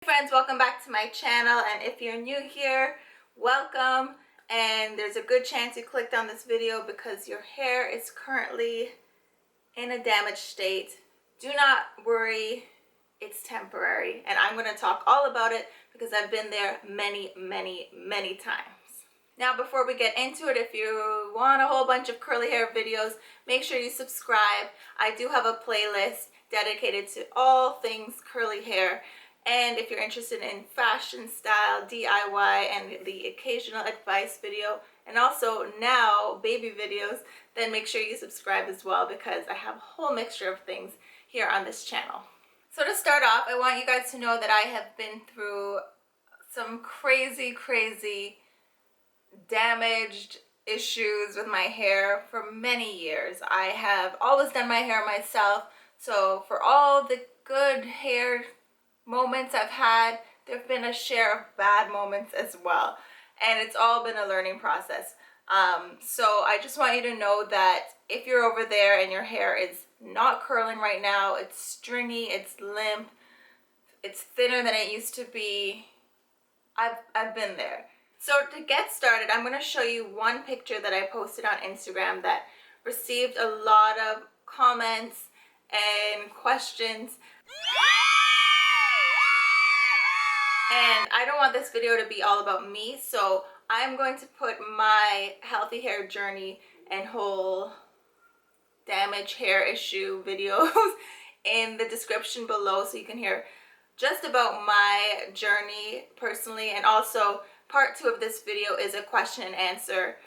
Friends, welcome back to my channel, and if you're new here, welcome. And there's a good chance you clicked on this video because your hair is currently in a damaged state. Do not worry, it's temporary, and I'm going to talk all about it because I've been there many times. Now, before we get into it, if you want a whole bunch of curly hair videos, make sure you subscribe. I do have a playlist dedicated to all things curly hair. And if you're interested in fashion, style, DIY, and the occasional advice video, and also now baby videos, then make sure you subscribe as well because I have a whole mixture of things here on this channel. So to start off, I want you guys to know that I have been through some crazy damaged issues with my hair for many years. I have always done my hair myself, so for all the good hair moments I've had, there have been a share of bad moments as well, and it's all been a learning process. So I just want you to know that if you're over there and your hair is not curling right now, it's stringy, it's limp, it's thinner than it used to be, I've been there. So to get started, I'm going to show you one picture that I posted on Instagram that received a lot of comments and questions. And I don't want this video to be all about me, so I'm going to put my healthy hair journey and whole damaged hair issue videos in the description below so you can hear just about my journey personally. And also part 2 of this video is a question and answer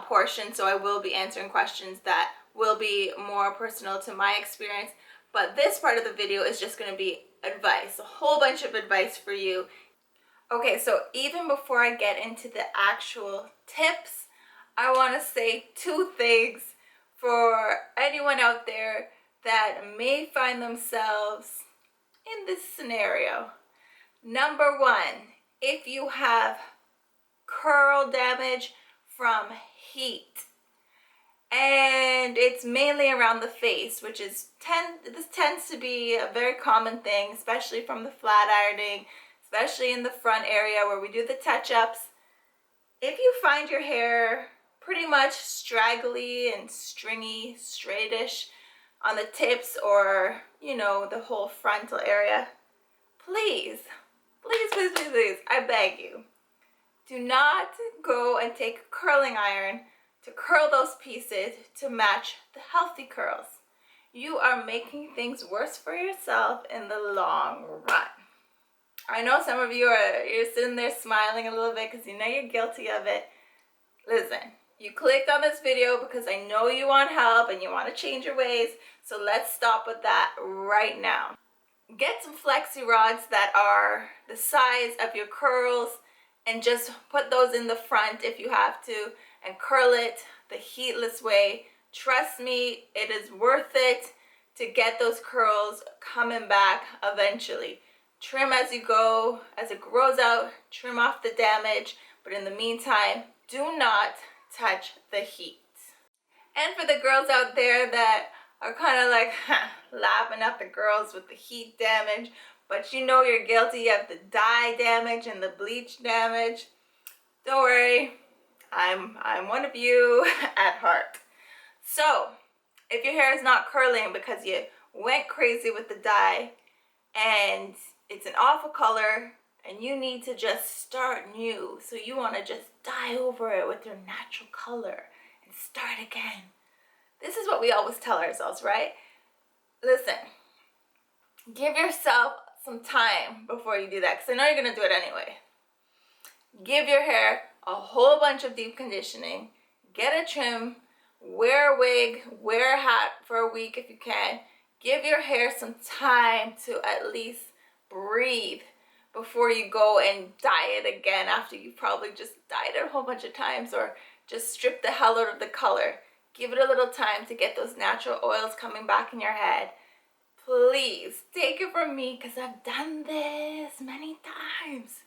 portion, so I will be answering questions that will be more personal to my experience. But this part of the video is just going to be advice, a whole bunch of advice for you. Okay, so even before I get into the actual tips, I want to say 2 things for anyone out there that may find themselves in this scenario. Number 1, if you have curl damage from heat, and it's mainly around the face, which is this tends to be a very common thing, especially from the flat ironing, especially in the front area where we do the touch-ups. If you find your hair pretty much straggly and stringy, straightish on the tips or, you know, the whole frontal area, please, I beg you, do not go and take a curling iron to curl those pieces to match the healthy curls. You are making things worse for yourself in the long run. I know some of you're sitting there smiling a little bit because you know you're guilty of it. Listen, you clicked on this video because I know you want help and you want to change your ways, so let's stop with that right now. Get some flexi rods that are the size of your curls and just put those in the front if you have to and curl it the heatless way. Trust me, it is worth it to get those curls coming back eventually. Trim as you go, as it grows out, trim off the damage, but in the meantime, do not touch the heat. And for the girls out there that are kind of like laughing at the girls with the heat damage, but you know you're guilty of the dye damage and the bleach damage, don't worry, I'm one of you at heart. So, if your hair is not curling because you went crazy with the dye and it's an awful color and you need to just start new, so you want to just dye over it with your natural color and start again. This is what we always tell ourselves, right? Listen, give yourself some time before you do that, because I know you're going to do it anyway. Give your hair a whole bunch of deep conditioning, get a trim, wear a wig, wear a hat for a week if you can. Give your hair some time to at least breathe before you go and dye it again after you probably just dyed it a whole bunch of times or just strip the hell out of the color. Give it a little time to get those natural oils coming back in your head. Please, take it from me because I've done this many times.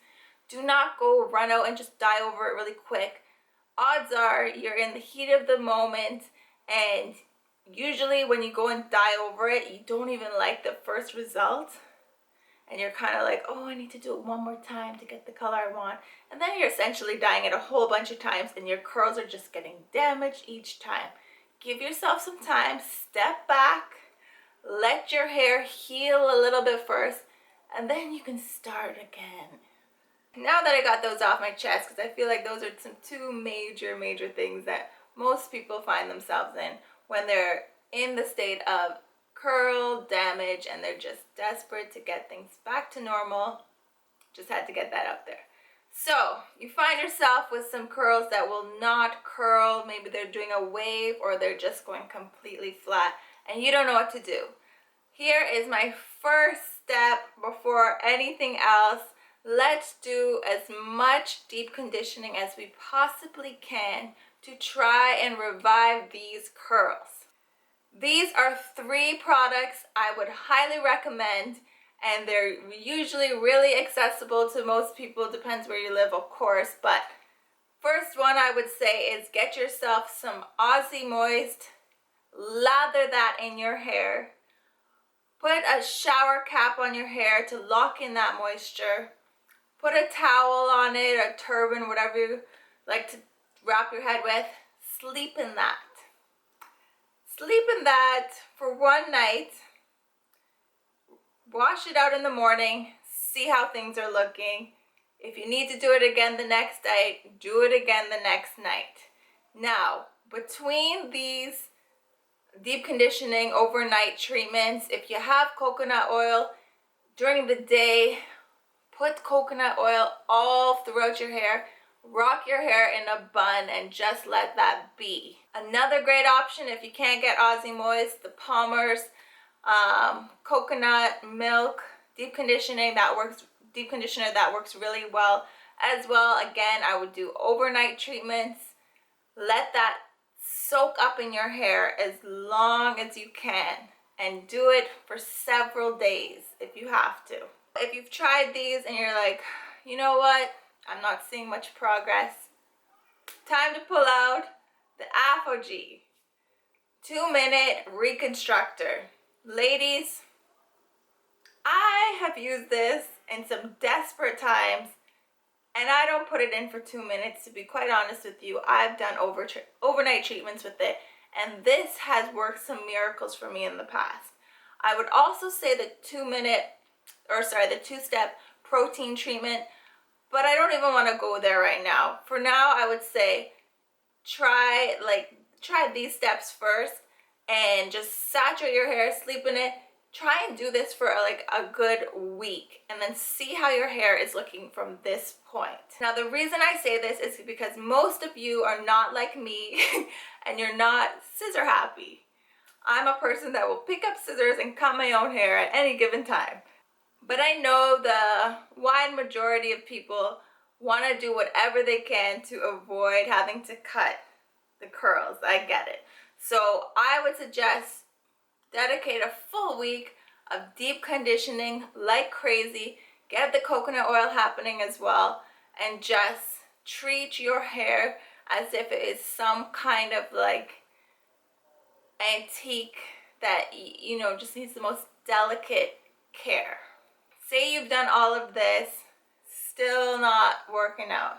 Do not go run out and just dye over it really quick. Odds are you're in the heat of the moment, and usually when you go and dye over it, you don't even like the first result. and you're kind of like, oh, I need to do it one more time to get the color I want. And then you're essentially dyeing it a whole bunch of times and your curls are just getting damaged each time. Give yourself some time, step back, let your hair heal a little bit first, and then you can start again. Now that I got those off my chest, because I feel like those are some two major things that most people find themselves in when they're in the state of curl damage and they're just desperate to get things back to normal. Just had to get that out there. So you find yourself with some curls that will not curl. Maybe they're doing a wave or they're just going completely flat and you don't know what to do. Here is my first step before anything else. Let's do as much deep conditioning as we possibly can to try and revive these curls. These are 3 products I would highly recommend, and they're usually really accessible to most people. Depends where you live, of course, but first one I would say is get yourself some Aussie Moist. Lather that in your hair. Put a shower cap on your hair to lock in that moisture. Put a towel on it, a turban, whatever you like to wrap your head with. Sleep in that. Sleep in that for one night. Wash it out in the morning. See how things are looking. If you need to do it again the next night, do it again the next night. Now, between these deep conditioning overnight treatments, if you have coconut oil during the day, put coconut oil all throughout your hair. Rock your hair in a bun and just let that be. Another great option if you can't get Aussie Moist, the Palmer's coconut milk deep conditioner that works really well as well. Again, I would do overnight treatments. Let that soak up in your hair as long as you can and do it for several days if you have to. If you've tried these and you're like, you know what, I'm not seeing much progress, time to pull out the Apogee 2-minute reconstructor. Ladies, I have used this in some desperate times and I don't put it in for 2 minutes. To be quite honest with you, I've done overnight treatments with it and this has worked some miracles for me in the past. I would also say the 2-step protein treatment, but I don't even want to go there right now. For now, I would say try these steps first and just saturate your hair, sleep in it. Try and do this for like a good week and then see how your hair is looking from this point. Now, the reason I say this is because most of you are not like me and you're not scissor happy. I'm a person that will pick up scissors and cut my own hair at any given time. But I know the wide majority of people want to do whatever they can to avoid having to cut the curls. I get it. So I would suggest dedicate a full week of deep conditioning like crazy. Get the coconut oil happening as well. And just treat your hair as if it is some kind of like antique that, you know, just needs the most delicate care. Say you've done all of this, still not working out.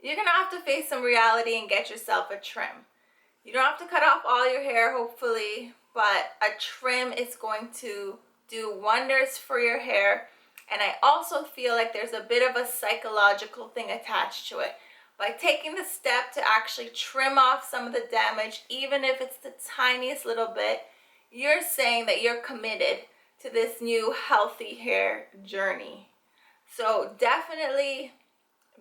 You're gonna have to face some reality and get yourself a trim. You don't have to cut off all your hair, hopefully, but a trim is going to do wonders for your hair. And I also feel like there's a bit of a psychological thing attached to it. By taking the step to actually trim off some of the damage, even if it's the tiniest little bit, you're saying that you're committed to this new healthy hair journey. So definitely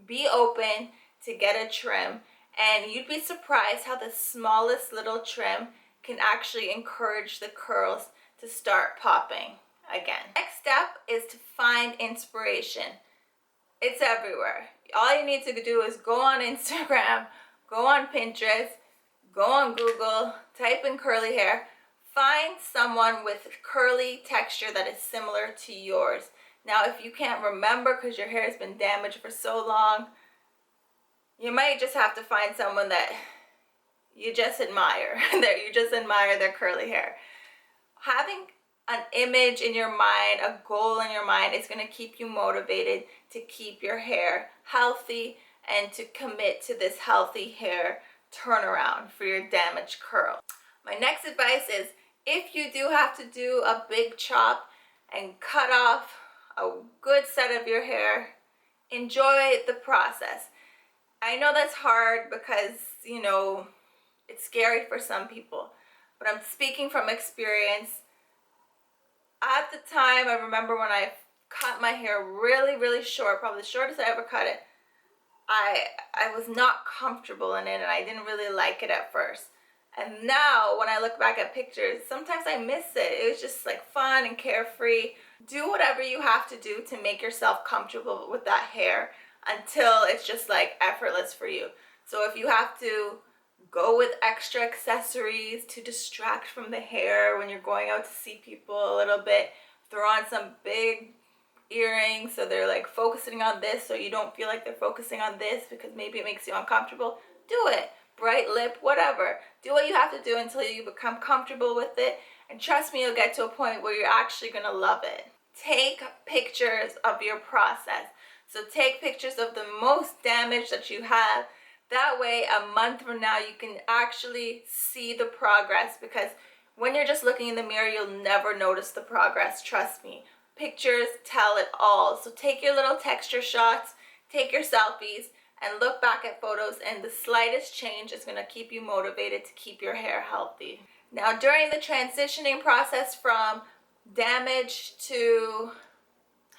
be open to get a trim, and you'd be surprised how the smallest little trim can actually encourage the curls to start popping again. Next step is to find inspiration. It's everywhere. All you need to do is go on Instagram, go on Pinterest, go on Google, type in curly hair. Find someone with curly texture that is similar to yours. Now, if you can't remember because your hair has been damaged for so long, you might just have to find someone that you just admire, that you just admire their curly hair. Having an image in your mind, a goal in your mind. It's going to keep you motivated to keep your hair healthy and to commit to this healthy hair turnaround for your damaged curl. My next advice is, if you do have to do a big chop and cut off a good set of your hair, enjoy the process. I know that's hard because, you know, it's scary for some people, but I'm speaking from experience. At the time, I remember when I cut my hair really short, probably the shortest I ever cut it, I was not comfortable in it and I didn't really like it at first. And now when I look back at pictures, sometimes I miss it. It was just like fun and carefree. Do whatever you have to do to make yourself comfortable with that hair until it's just like effortless for you. So if you have to go with extra accessories to distract from the hair when you're going out to see people a little bit, throw on some big earrings so they're like focusing on this so you don't feel like they're focusing on this because maybe it makes you uncomfortable, do it. Bright lip, whatever. Do what you have to do until you become comfortable with it, and trust me, you'll get to a point where you're actually gonna love it. Take pictures of your process. So take pictures of the most damage that you have. That way, a month from now, you can actually see the progress, because when you're just looking in the mirror, you'll never notice the progress, trust me. Pictures tell it all. So take your little texture shots, take your selfies, and look back at photos, and the slightest change is going to keep you motivated to keep your hair healthy. Now, during the transitioning process from damage to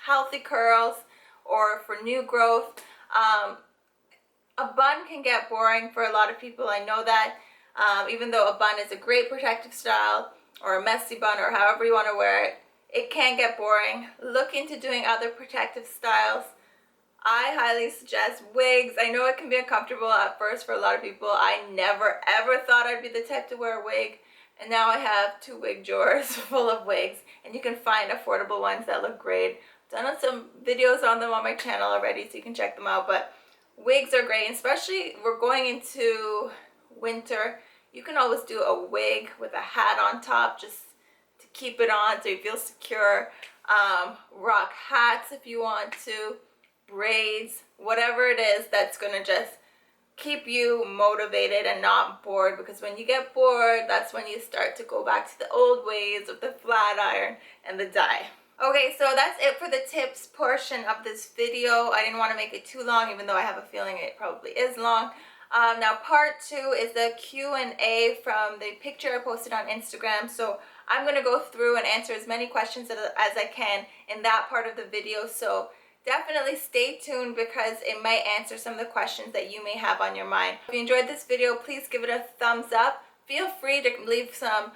healthy curls or for new growth, a bun can get boring for a lot of people. I know that. Even though a bun is a great protective style, or a messy bun, or however you want to wear it, it can get boring. Look into doing other protective styles. I highly suggest wigs. I know it can be uncomfortable at first for a lot of people. I never ever thought I'd be the type to wear a wig, and now I have 2 wig drawers full of wigs, and you can find affordable ones that look great. I've done some videos on them on my channel already, so you can check them out. But wigs are great, especially we're going into winter. You can always do a wig with a hat on top just to keep it on so you feel secure. Rock hats if you want to, braids, whatever it is that's gonna just keep you motivated and not bored, because when you get bored, that's when you start to go back to the old ways of the flat iron and the dye. Okay, so that's it for the tips portion of this video. I didn't want to make it too long, even though I have a feeling it probably is long. Now part 2 is the Q&A from the picture I posted on Instagram. So I'm going to go through and answer as many questions as I can in that part of the video. So definitely stay tuned, because it might answer some of the questions that you may have on your mind. If you enjoyed this video, please give it a thumbs up. Feel free to leave some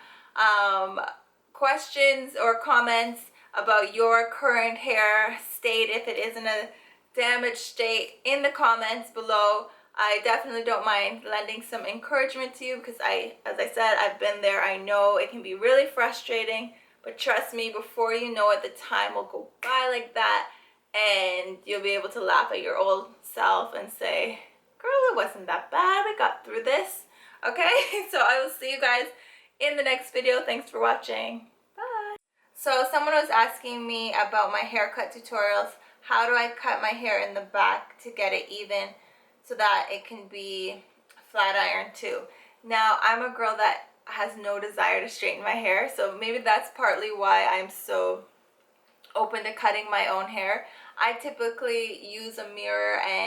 questions or comments about your current hair state, if it is in a damaged state, in the comments below. I definitely don't mind lending some encouragement to you, because as I said, I've been there. I know it can be really frustrating, but trust me, before you know it, the time will go by like that, and you'll be able to laugh at your old self and say, girl, it wasn't that bad. We got through this. Okay, so I will see you guys in the next video. Thanks for watching. Bye. So someone was asking me about my haircut tutorials. How do I cut my hair in the back to get it even so that it can be flat iron too? Now, I'm a girl that has no desire to straighten my hair, so maybe that's partly why I'm so open to cutting my own hair. I typically use a mirror and